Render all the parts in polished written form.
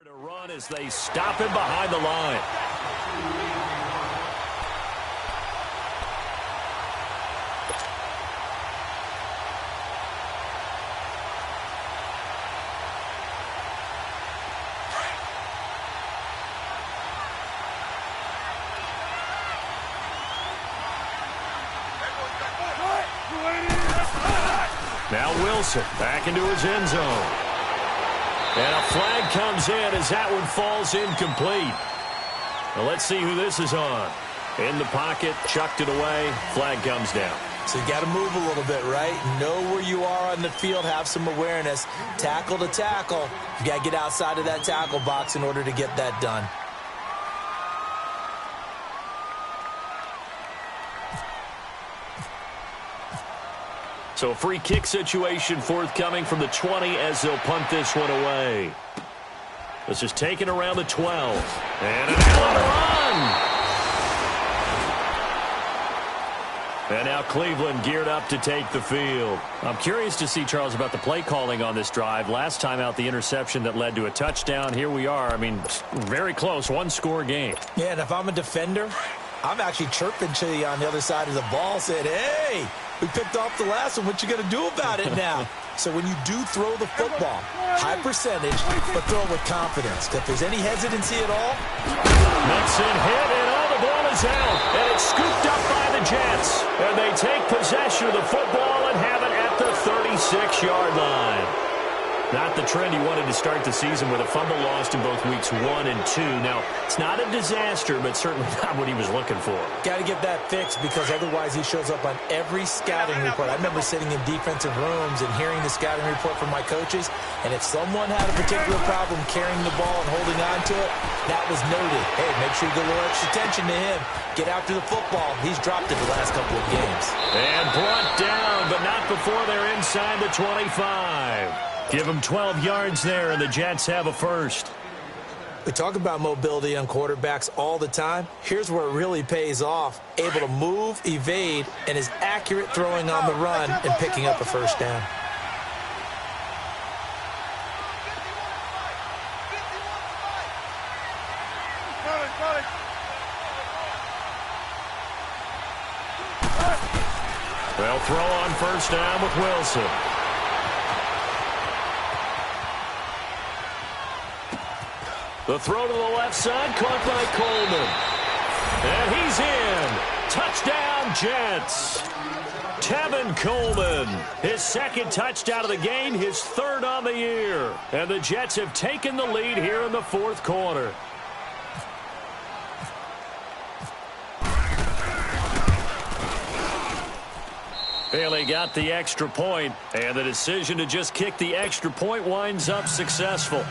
To run as they stop him behind the line. Now Wilson back into his end zone. And a flag comes in as that one falls incomplete. Now let's see who this is on. In the pocket, chucked it away, flag comes down. So you got to move a little bit, right? Know where you are on the field, have some awareness. Tackle to tackle. You got to get outside of that tackle box in order to get that done. So a free kick situation forthcoming from the 20 as they'll punt this one away. This is taken around the 12. And an run! And now Cleveland geared up to take the field. I'm curious to see, Charles, about the play calling on this drive. Last time out, the interception that led to a touchdown. Here we are. I mean, very close, one-score game. Yeah, and if I'm a defender, I'm actually chirping to you on the other side of the ball, saying, hey, we picked off the last one. What you going to do about it now? So when you do throw the football, high percentage, but throw it with confidence. If there's any hesitancy at all. Mixon hit, and the ball is out. And it's scooped up by the Jets. And they take possession of the football and have it at the 36-yard line. Not the trend he wanted to start the season with a fumble lost in both weeks 1 and 2. Now, it's not a disaster, but certainly not what he was looking for. Got to get that fixed because otherwise he shows up on every scouting report. I remember sitting in defensive rooms and hearing the scouting report from my coaches, and if someone had a particular problem carrying the ball and holding on to it, that was noted. Hey, make sure you give a little extra attention to him. Get after the football. He's dropped it the last couple of games. And brought down, but not before they're inside the 25. Give them 12 yards there, and the Jets have a first. We talk about mobility on quarterbacks all the time. Here's where it really pays off. Able to move, evade, and is accurate throwing on the run and picking up a first down. They'll throw on first down with Wilson. The throw to the left side, caught by Coleman. And he's in. Touchdown, Jets. Tevin Coleman, his second touchdown of the game, his third on the year. And the Jets have taken the lead here in the fourth quarter. Bailey got the extra point, and the decision to just kick the extra point winds up successful.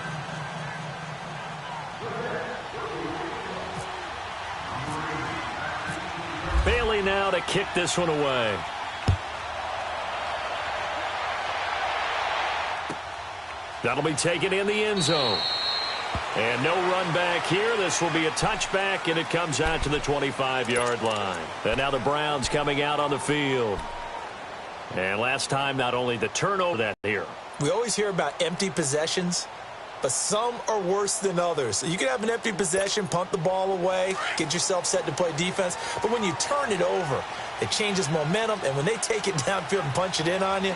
Bailey now to kick this one away. That'll be taken in the end zone. And no run back here. This will be a touchback, and it comes out to the 25-yard line. And now the Browns coming out on the field. And last time, not only the turnover that here. We always hear about empty possessions, but some are worse than others. You can have an empty possession, punt the ball away, get yourself set to play defense. But when you turn it over, it changes momentum. And when they take it downfield and punch it in on you,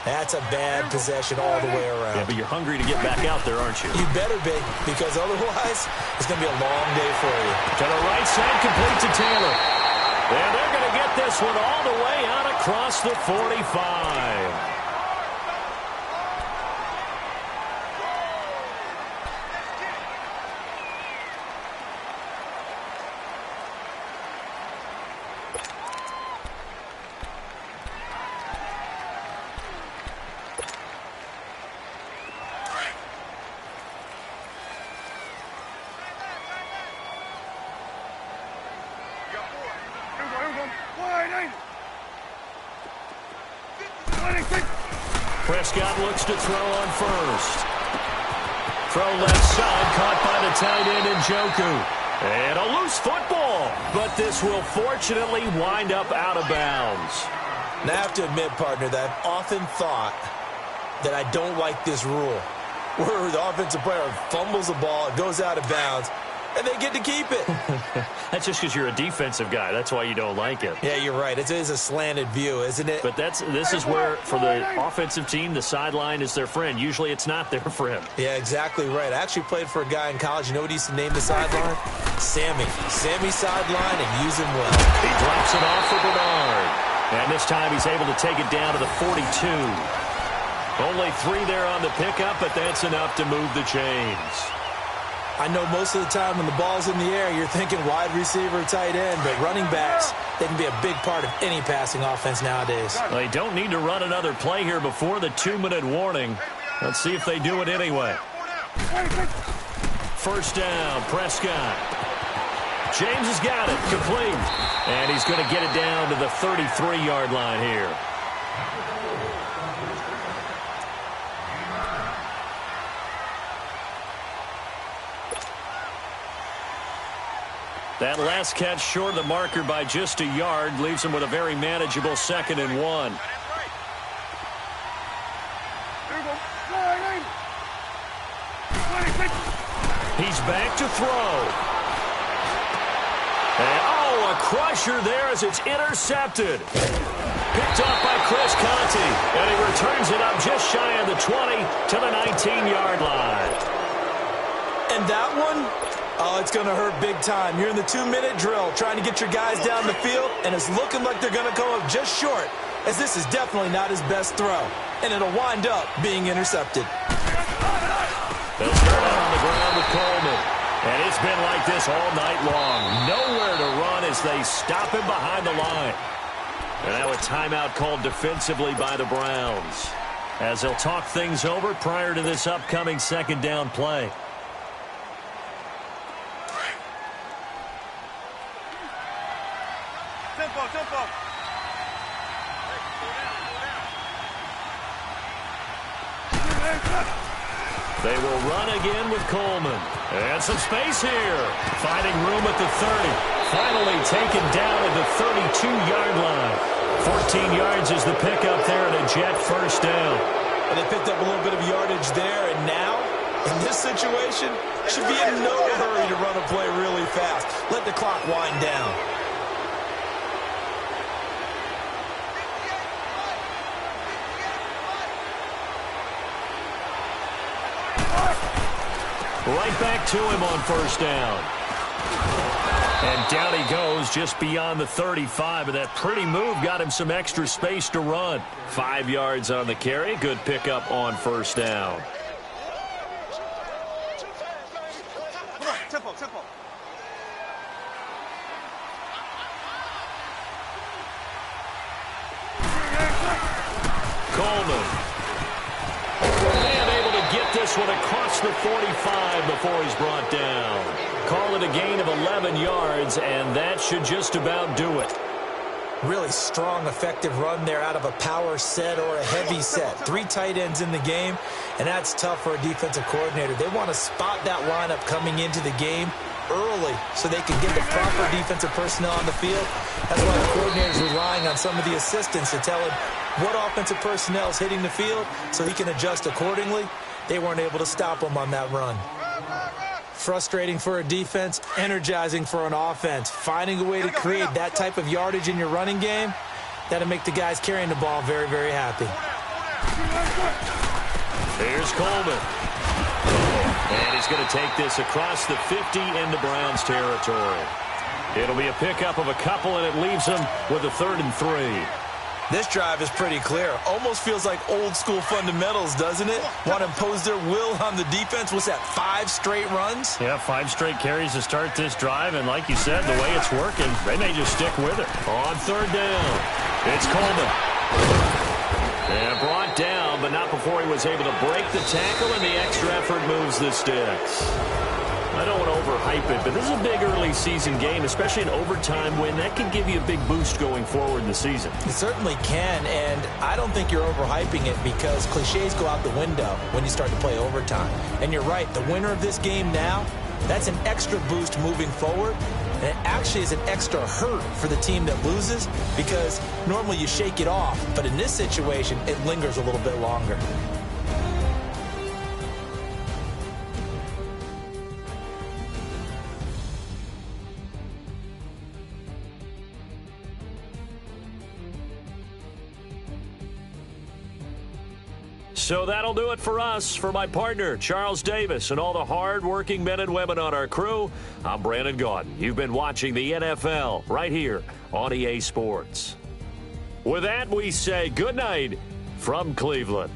that's a bad possession all the way around. Yeah, but you're hungry to get back out there, aren't you? You better be, because otherwise it's going to be a long day for you. To the right side, complete to Taylor. And they're going to get this one all the way out across the 45. Prescott looks to throw on first. Throw left side, caught by the tight end Njoku. And a loose football, but this will fortunately wind up out of bounds. Now I have to admit, partner, that I've often thought that I don't like this rule. where the offensive player fumbles the ball, it goes out of bounds, and they get to keep it. That's just because you're a defensive guy. That's why you don't like it. Yeah, you're right. It is a slanted view, isn't it? But this is where, for the offensive team, the sideline is their friend. Usually it's not their friend. Yeah, exactly right. I actually played for a guy in college. You know what he used to name the sideline? Sammy. Sammy sideline, and use him well. He drops it off for Bernard. And this time he's able to take it down to the 42. Only 3 there on the pickup, but that's enough to move the chains. I know most of the time when the ball's in the air, you're thinking wide receiver, tight end, but running backs, they can be a big part of any passing offense nowadays. They don't need to run another play here before the 2-minute warning. Let's see if they do it anyway. First down, Prescott. James has got it, complete. And he's going to get it down to the 33-yard line here. That last catch short of the marker by just a yard leaves him with a very manageable 2nd and 1. He's back to throw. And, a crusher there as it's intercepted. Picked off by Chris Conte. And he returns it up just shy of the 20 to the 19-yard line. And that one... oh, it's going to hurt big time. You're in the 2-minute drill trying to get your guys down the field, and it's looking like they're going to come up just short, as this is definitely not his best throw, and it'll wind up being intercepted. They'll start out on the ground with Coleman, and it's been like this all night long. Nowhere to run as they stop him behind the line. And now a timeout called defensively by the Browns, as they'll talk things over prior to this upcoming 2nd down play. They will run again with Coleman. And some space here. Finding room at the 30. Finally taken down at the 32-yard line. 14 yards is the pickup there and a Jet first down. And they picked up a little bit of yardage there, and now, in this situation, should be in no hurry to run a play really fast. Let the clock wind down. Right back to him on first down. And down he goes just beyond the 35. And that pretty move got him some extra space to run. 5 yards on the carry. Good pickup on first down. Coleman. And able to get this one across the 45 before he's brought down. Call it a gain of 11 yards, and that should just about do it. Really strong, effective run there out of a power set or a heavy set. 3 tight ends in the game, and that's tough for a defensive coordinator. They want to spot that lineup coming into the game early so they can get the proper defensive personnel on the field. That's why the coordinator's relying on some of the assistants to tell him what offensive personnel is hitting the field so he can adjust accordingly. They weren't able to stop him on that run. Frustrating for a defense, energizing for an offense. Finding a way to create that type of yardage in your running game, that'll make the guys carrying the ball very, very happy. Here's Coleman. And he's going to take this across the 50 into Browns territory. It'll be a pickup of a couple, and it leaves them with a 3rd and 3. This drive is pretty clear. Almost feels like old school fundamentals, doesn't it? Want to impose their will on the defense. What's that, 5 straight runs? Yeah, 5 straight carries to start this drive. And like you said, the way it's working, they may just stick with it. On 3rd down, it's Coleman. And brought down, but not before he was able to break the tackle, and the extra effort moves the sticks. I don't want to overhype it, but this is a big early season game, especially an overtime win. That can give you a big boost going forward in the season. It certainly can, and I don't think you're overhyping it because cliches go out the window when you start to play overtime. And you're right, the winner of this game now, that's an extra boost moving forward, and it actually is an extra hurt for the team that loses because normally you shake it off, but in this situation, it lingers a little bit longer. So that'll do it for us. For my partner, Charles Davis, and all the hard-working men and women on our crew, I'm Brandon Gaudin. You've been watching the NFL right here on EA Sports. With that, we say good night from Cleveland.